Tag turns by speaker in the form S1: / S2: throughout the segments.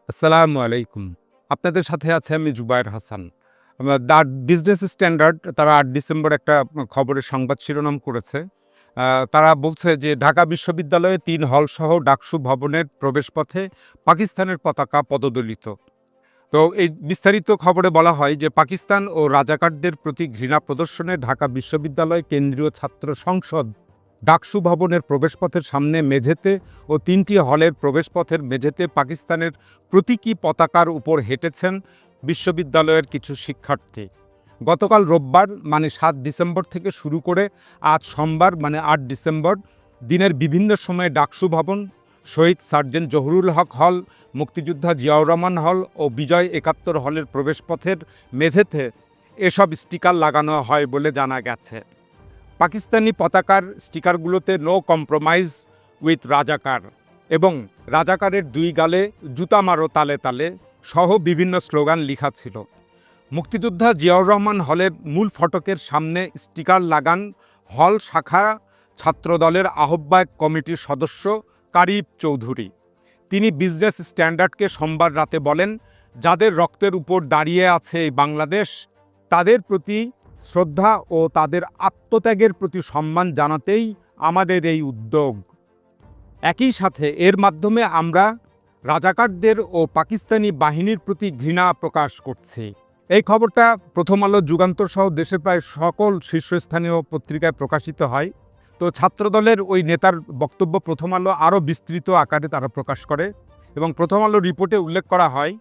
S1: আসসালামু আলাইকুম। আপনাদের সাথে আছে আমি Zubair Hasan. The Business Standard তারা ৮ ডিসেম্বর একটা খবরের সংবাদ শিরোনাম করেছে। তারা বলছে যে ঢাকা বিশ্ববিদ্যালয়ে ৩ হলসহ ডাকসু ভবনের প্রবেশপথে পাকিস্তানের পতাকা পদদলিত। তো এই বিস্তারিত খবরে বলা হয় যে পাকিস্তান ও রাজাকারদের প্রতি ঘৃণা প্রদর্শনে ঢাকা বিশ্ববিদ্যালয় কেন্দ্রীয় ছাত্র সংসদ ডাকসু ভবনের প্রবেশপথের সামনে মেঝেতে ও ৩টি হলের প্রবেশপথের মেঝেতে পাকিস্তানের প্রতীকী পতাকার উপর হেঁটেছেন বিশ্ববিদ্যালয়ের কিছু শিক্ষার্থী। গতকাল রোববার মানে ৭ ডিসেম্বর থেকে শুরু করে আজ সোমবার মানে ৮ ডিসেম্বর দিনের বিভিন্ন সময়ে ডাকসু ভবন, শহীদ সার্জেন্ট জহুরুল হক হল, মুক্তিযোদ্ধা জিয়াউর রহমান হল ও বিজয় ৭১ হলের প্রবেশপথের মেঝেতে এসব স্টিকার লাগানো হয় বলে জানা গেছে। পাকিস্তানি পতাকার স্টিকারগুলোতে নো কম্প্রোমাইজ উইথ রাজাকার এবং রাজাকারের ২ গালে জুতা মারো তালে তালে সহ বিভিন্ন স্লোগান লেখা ছিল। মুক্তিযোদ্ধা জিয়াউর রহমান হলের মূল ফটকের সামনে স্টিকার লাগান হল শাখা ছাত্রদলের আহ্বায়ক কমিটির সদস্য কারিব চৌধুরী। তিনি বিজনেস স্ট্যান্ডার্ডকে সোমবার রাতে বলেন, যাদের রক্তের উপর দাঁড়িয়ে আছে এই বাংলাদেশ, তাদের প্রতি শ্রদ্ধা ও তাদের আত্মত্যাগের প্রতি সম্মান জানাতেই আমাদের এই উদ্যোগ। একই সাথে এর মাধ্যমে আমরা রাজাকারদের ও পাকিস্তানি বাহিনীর প্রতি ঘৃণা প্রকাশ করছি। এই খবরটা প্রথম আলো, যুগান্তর সহ দেশের প্রায় সকল শীর্ষস্থানীয় পত্রিকায় প্রকাশিত হয়। তো ছাত্রদলের ওই নেতার বক্তব্য প্রথম আলো আরও বিস্তৃত আকারে তারা প্রকাশ করে এবং প্রথম আলো রিপোর্টে উল্লেখ করা হয়,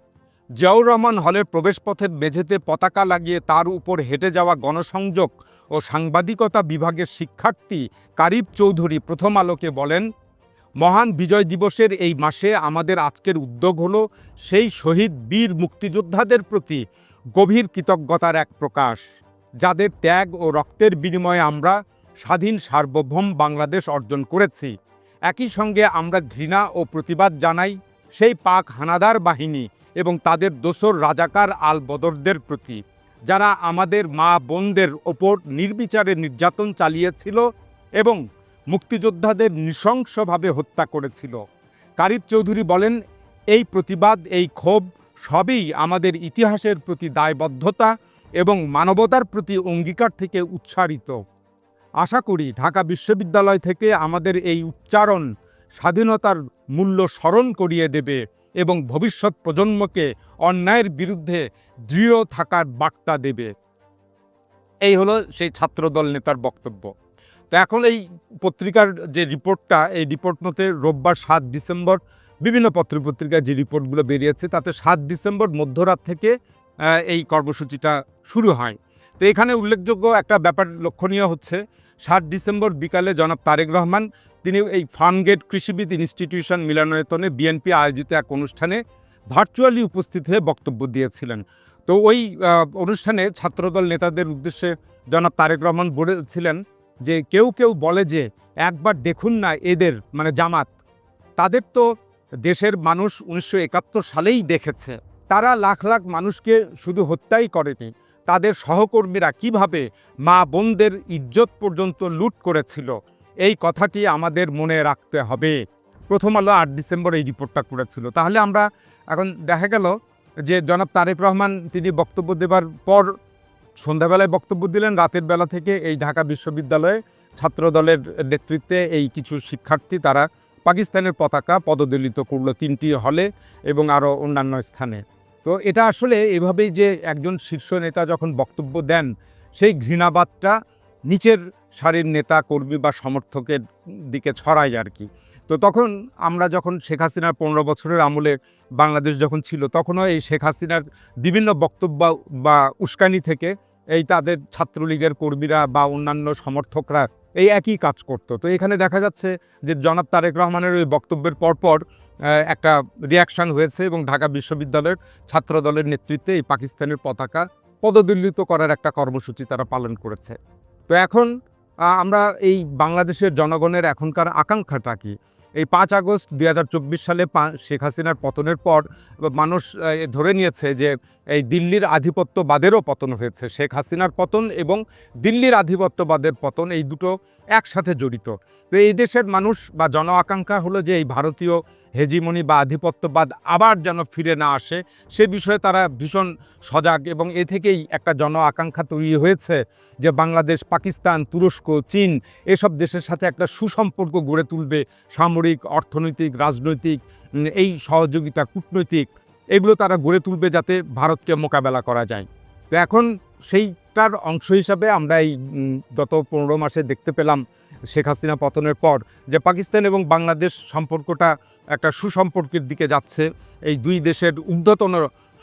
S1: জিয়াউর রহমান হলের প্রবেশপথের মেঝেতে পতাকা লাগিয়ে তার উপর হেঁটে যাওয়া গণসংযোগ ও সাংবাদিকতা বিভাগের শিক্ষার্থী কারিব চৌধুরী প্রথম আলোকে বলেন, মহান বিজয় দিবসের এই মাসে আমাদের আজকের উদ্যোগ হলো সেই শহীদ বীর মুক্তিযোদ্ধাদের প্রতি গভীর কৃতজ্ঞতার এক প্রকাশ, যাদের ত্যাগ ও রক্তের বিনিময়ে আমরা স্বাধীন সার্বভৌম বাংলাদেশ অর্জন করেছি। একই সঙ্গে আমরা ঘৃণা ও প্রতিবাদ জানাই সেই পাক হানাদার বাহিনী এবং তাদের দোসর রাজাকার আল বদরদের প্রতি, যারা আমাদের মা বোনদের ওপর নির্বিচারে নির্যাতন চালিয়েছিল এবং মুক্তিযোদ্ধাদের নৃশংসভাবে হত্যা করেছিল। কারিব চৌধুরী বলেন, এই প্রতিবাদ, এই ক্ষোভ সবই আমাদের ইতিহাসের প্রতি দায়বদ্ধতা এবং মানবতার প্রতি অঙ্গীকার থেকে উচ্চারিত। আশা করি ঢাকা বিশ্ববিদ্যালয় থেকে আমাদের এই উচ্চারণ স্বাধীনতার মূল্য স্মরণ করিয়ে দেবে এবং ভবিষ্যৎ প্রজন্মকে অন্যায়ের বিরুদ্ধে দৃঢ় থাকার বার্তা দেবে। এই হলো সেই ছাত্রদল নেতার বক্তব্য। তো এখন এই পত্রিকার যে রিপোর্টটা, এই রিপোর্ট মতে রোববার ৭ ডিসেম্বর বিভিন্ন পত্রপত্রিকায় যে রিপোর্টগুলো বেরিয়েছে তাতে ৭ ডিসেম্বর মধ্যরাত থেকে এই কর্মসূচিটা শুরু হয়। তো এখানে উল্লেখযোগ্য একটা ব্যাপার লক্ষণীয় হচ্ছে, ৭ ডিসেম্বর বিকালে জনাব তারেক রহমান তিনি এই ফার্মগেট কৃষিবিদ ইনস্টিটিউশন মিলনায়তনে বিএনপি আয়োজিত এক অনুষ্ঠানে ভার্চুয়ালি উপস্থিত হয়ে বক্তব্য দিয়েছিলেন। তো ওই অনুষ্ঠানে ছাত্রদল নেতাদের উদ্দেশ্যে জনাব তারেক রহমান বলেছিলেন যে কেউ কেউ বলে যে একবার দেখুন না এদের, মানে জামাত, তাদের তো দেশের মানুষ ১৯৭১ সালেই দেখেছে। তারা লাখ লাখ মানুষকে শুধু হত্যাই করেনি, তাদের সহকর্মীরা কিভাবে মা বোনদের ইজ্জত পর্যন্ত লুট করেছিল, এই কথাটি আমাদের মনে রাখতে হবে। প্রথম আলো ৮ ডিসেম্বর এই রিপোর্টটা করেছিল। তাহলে আমরা এখন দেখা গেল যে জনাব তারেক রহমান তিনি বক্তব্য দেবার পর সন্ধ্যাবেলায় বক্তব্য দিলেন, রাতের বেলা থেকে এই ঢাকা বিশ্ববিদ্যালয়ে ছাত্রদলের নেতৃত্বে এই কিছু শিক্ষার্থী তারা পাকিস্তানের পতাকা পদদলিত করল ৩টি হলে এবং আরও অন্যান্য স্থানে। তো এটা আসলে এভাবেই যে একজন শীর্ষ নেতা যখন বক্তব্য দেন, সেই ঘৃণাবাদটা নিচের সারির নেতা কর্মী বা সমর্থকের দিকে ছড়ায় আর কি। তো তখন আমরা যখন শেখ হাসিনার ১৫ বছরের আমলে বাংলাদেশ যখন ছিল, তখনও এই শেখ হাসিনার বিভিন্ন বক্তব্য বা উস্কানি থেকে এই তাদের ছাত্রলীগের কর্মীরা বা অন্যান্য সমর্থকরা এই একই কাজ করত। তো এখানে দেখা যাচ্ছে যে জনাব তারেক রহমানের ওই বক্তব্যের পরপর একটা রিয়াকশান হয়েছে এবং ঢাকা বিশ্ববিদ্যালয়ের ছাত্রদলের নেতৃত্বে এই পাকিস্তানের পতাকা পদদলিত করার একটা কর্মসূচি তারা পালন করেছে। তো এখন আমরা এই বাংলাদেশের জনগণের এখনকার আকাঙ্ক্ষাটা কি, এই 5 আগস্ট 2024 সালে শেখ হাসিনার পতনের পর মানুষ ধরে নিয়েছে যে এই দিল্লির আধিপত্যবাদেরও পতন হয়েছে। শেখ হাসিনার পতন এবং দিল্লির আধিপত্যবাদের পতন এই দুটো একসাথে জড়িত। তো এই দেশের মানুষ বা জন আকাঙ্ক্ষা হলো যে এই ভারতীয় হেজিমনি বা আধিপত্যবাদ আবার যেন ফিরে না আসে, সে বিষয়ে তারা ভীষণ সজাগ এবং এ থেকেই একটা জন আকাঙ্ক্ষা তৈরি হয়েছে যে বাংলাদেশ, পাকিস্তান, তুরস্ক, চীন এসব দেশের সাথে একটা সুসম্পর্ক গড়ে তুলবে, সামরিক, অর্থনৈতিক, রাজনৈতিক এই সহযোগিতা, কূটনৈতিক এগুলো তারা গড়ে তুলবে যাতে ভারতকে মোকাবেলা করা যায়। তো এখন সেইটার অংশ হিসাবে আমরা এই গত 15 মাসে দেখতে পেলাম শেখ হাসিনা পতনের পর যে পাকিস্তান এবং বাংলাদেশ সম্পর্কটা একটা সুসম্পর্কের দিকে যাচ্ছে। এই দুই দেশের ঊর্ধ্বতন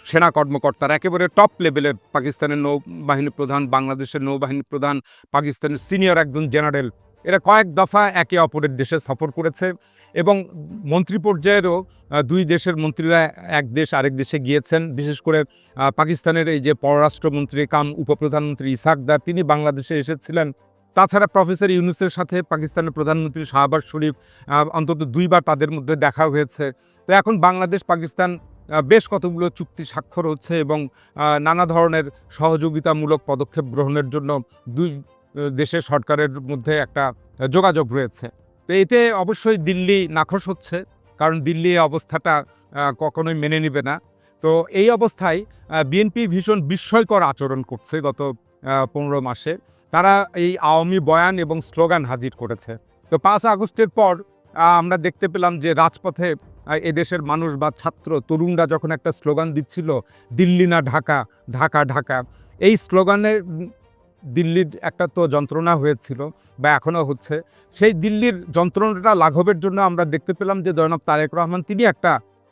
S1: সেনা কর্মকর্তারা একেবারে টপ লেভেলের, পাকিস্তানের নৌবাহিনী প্রধান, বাংলাদেশের নৌবাহিনী প্রধান, পাকিস্তানের সিনিয়র একজন জেনারেল, এরা কয়েক দফা একে অপরের দেশে সফর করেছে এবং মন্ত্রী পর্যায়েরও দুই দেশের মন্ত্রীরা এক দেশ আরেক দেশে গিয়েছেন। বিশেষ করে পাকিস্তানের এই যে পররাষ্ট্রমন্ত্রী কাম উপপ্রধানমন্ত্রী ইসহাক দার, তিনি বাংলাদেশে এসেছিলেন। তাছাড়া প্রফেসর ইউনূসের সাথে পাকিস্তানের প্রধানমন্ত্রী শাহবাজ শরীফ অন্তত 2 বার তাদের মধ্যে দেখা হয়েছে। তো এখন বাংলাদেশ পাকিস্তান বেশ কতগুলো চুক্তি স্বাক্ষর হচ্ছে এবং নানা ধরনের সহযোগিতামূলক পদক্ষেপ গ্রহণের জন্য দুই দেশের সরকারের মধ্যে একটা যোগাযোগ রয়েছে। তো এতে অবশ্যই দিল্লি নাখোশ হচ্ছে, কারণ দিল্লি এই অবস্থাটা কখনোই মেনে নেবে না। তো এই অবস্থায় বিএনপি ভীষণ বিস্ময়কর আচরণ করছে গত 15 মাসে। তারা এই আওয়ামী বয়ান এবং স্লোগান হাজির করেছে। তো 5 আগস্টের পর আমরা দেখতে পেলাম যে রাজপথে এদেশের মানুষ বা ছাত্র তরুণরা যখন একটা স্লোগান দিচ্ছিল, দিল্লি না ঢাকা, ঢাকা ঢাকা, এই স্লোগানের দিল্লির একটা তো যন্ত্রণা হয়েছিল বা এখনও হচ্ছে। সেই দিল্লির যন্ত্রণাটা লাঘবের জন্য আমরা দেখতে পেলাম যে জনাব তারেক রহমান তিনি একটা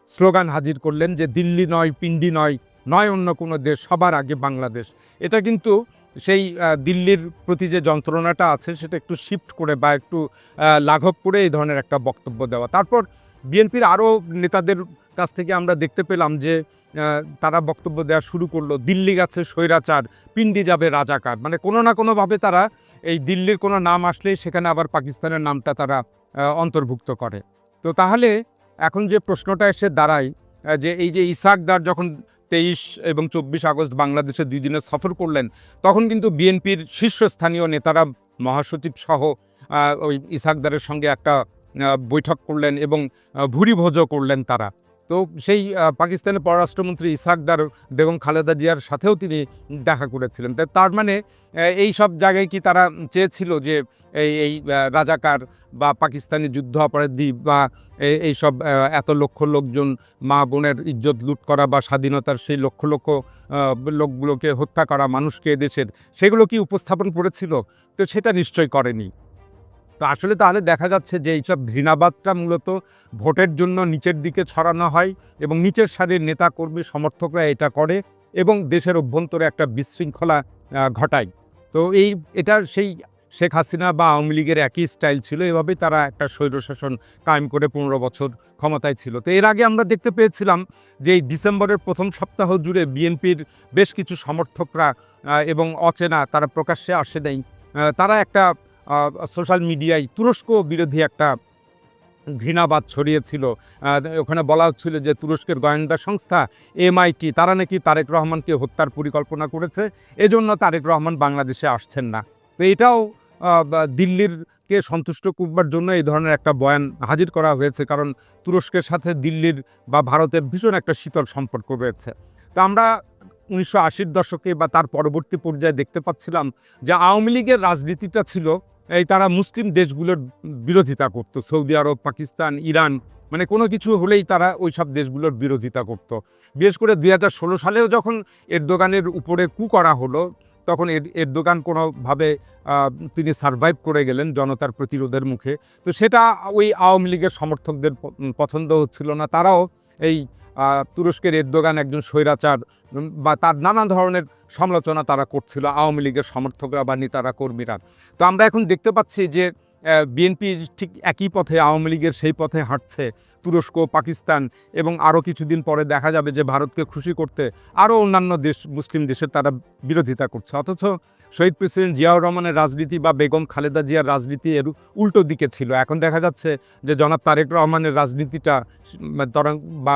S1: স্লোগান হাজির করলেন যে দিল্লি নয়, পিন্ডি নয়, নয় অন্য কোনো দেশ, সবার আগে বাংলাদেশ। এটা কিন্তু সেই দিল্লির প্রতি যে যন্ত্রণাটা আছে সেটা একটু শিফট করে বা একটু লাঘব করে এই ধরনের একটা বক্তব্য দেওয়া। তারপর বিএনপির আরও নেতাদের কাছ থেকে আমরা দেখতে পেলাম যে তারা বক্তব্য দেওয়া শুরু করলো, দিল্লি গেছে স্বৈরাচার, পিন্ডি যাবে রাজাকার। মানে কোনো না কোনোভাবে তারা এই দিল্লির কোনো নাম আসলেই সেখানে আবার পাকিস্তানের নামটা তারা অন্তর্ভুক্ত করে। তো তাহলে এখন যে প্রশ্নটা এসে দাঁড়ায় যে এই যে ইসহাক দার যখন 23 এবং 24 আগস্ট বাংলাদেশে 2 দিনের সফর করলেন, তখন কিন্তু বিএনপির শীর্ষস্থানীয় নেতারা মহাসচিব সহ ওই ইসহাক দারের সঙ্গে একটা বৈঠক করলেন এবং ভুরিভোজও করলেন তারা। তো সেই পাকিস্তানের পররাষ্ট্রমন্ত্রী ইসহাক দার বেগম খালেদা জিয়ার সাথেও তিনি দেখা করেছিলেন। তার মানে এই সব জায়গায় কি তারা চেয়েছিল যে এই রাজাকার বা পাকিস্তানি যুদ্ধ অপরাধী বা এইসব এত লক্ষ লোকজন মা বোনের ইজ্জত লুট করা বা স্বাধীনতার সেই লক্ষ লক্ষ লোকগুলোকে হত্যা করা মানুষকে দেশের, সেগুলো কি উপস্থাপন করেছিল? তো সেটা নিশ্চয় করেনি। তো আসলে তাহলে দেখা যাচ্ছে যে এইসব ঘৃণাবাদটা মূলত ভোটের জন্য নিচের দিকে ছড়ানো হয় এবং নিচের সারির নেতাকর্মী সমর্থকরা এটা করে এবং দেশের অভ্যন্তরে একটা বিশৃঙ্খলা ঘটায়। তো এটা সেই শেখ হাসিনা বা আওয়ামী লীগের একই স্টাইল ছিল, এভাবেই তারা একটা স্বৈরশাসন কায়েম করে 15 বছর ক্ষমতায় ছিল। তো এর আগে আমরা দেখতে পেয়েছিলাম যে এই ডিসেম্বরের প্রথম সপ্তাহ জুড়ে বিএনপির বেশ কিছু সমর্থকরা এবং অচেনা, তারা প্রকাশ্যে আসে নাই, তারা একটা সোশ্যাল মিডিয়ায় তুরস্ক বিরোধী একটা ঘৃণাবাদ ছড়িয়েছিল। ওখানে বলা হচ্ছিল যে তুরস্কের গোয়েন্দা সংস্থা MIT তারা নাকি তারেক রহমানকে হত্যার পরিকল্পনা করেছে, এজন্য তারেক রহমান বাংলাদেশে আসছেন না। তো এটাও দিল্লিরকে সন্তুষ্ট করবার জন্য এই ধরনের একটা বয়ান হাজির করা হয়েছে, কারণ তুরস্কের সাথে দিল্লির বা ভারতের ভীষণ একটা শীতল সম্পর্ক রয়েছে। তো আমরা 1980-র দশকে বা তার পরবর্তী পর্যায়ে দেখতে পাচ্ছিলাম যে আওয়ামী লীগের রাজনীতিটা ছিল তারা মুসলিম দেশগুলোর বিরোধিতা করত, সৌদি আরব, পাকিস্তান, ইরান, মানে কোনো কিছু হলেই তারা ওই সব দেশগুলোর বিরোধিতা করত। বিশেষ করে 2016 সালেও যখন এরদোগানের উপরে কু করা হলো, তখন এরদোগান কোনোভাবে তিনি সারভাইভ করে গেলেন জনতার প্রতিরোধের মুখে। তো সেটা ওই আওয়ামী লীগের সমর্থকদের পছন্দ হচ্ছিল না, তারাও এই তুরস্কের এরদোগান একজন স্বৈরাচার বা তার নানা ধরনের সমালোচনা তারা করছিল আওয়ামী লীগের সমর্থকরা বা নেতারা, কর্মীরা। তো আমরা এখন দেখতে পাচ্ছি যে বিএনপি ঠিক একই পথে, আওয়ামী লীগের সেই পথে হাঁটছে। তুরস্ক, পাকিস্তান এবং আরও কিছুদিন পরে দেখা যাবে যে ভারতকে খুশি করতে আরও অন্যান্য দেশ, মুসলিম দেশের তারা বিরোধিতা করছে। অথচ শহীদ প্রেসিডেন্ট জিয়াউর রহমানের রাজনীতি বা বেগম খালেদা জিয়ার রাজনীতি এর উল্টো দিকে ছিল। এখন দেখা যাচ্ছে যে জনাব তারেক রহমানের রাজনীতিটা বা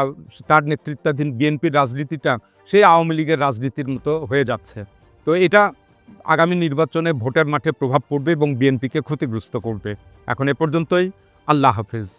S1: তার নেতৃত্বাধীন বিএনপির রাজনীতিটা সেই আওয়ামী লীগের রাজনীতির মতো হয়ে যাচ্ছে। তো এটা আগামী নির্বাচনে ভোটের মাঠে প্রভাব পড়বে এবং বিএনপিকে ক্ষতিগ্রস্ত করবে। এখন এ পর্যন্তই। আল্লাহ হাফেজ।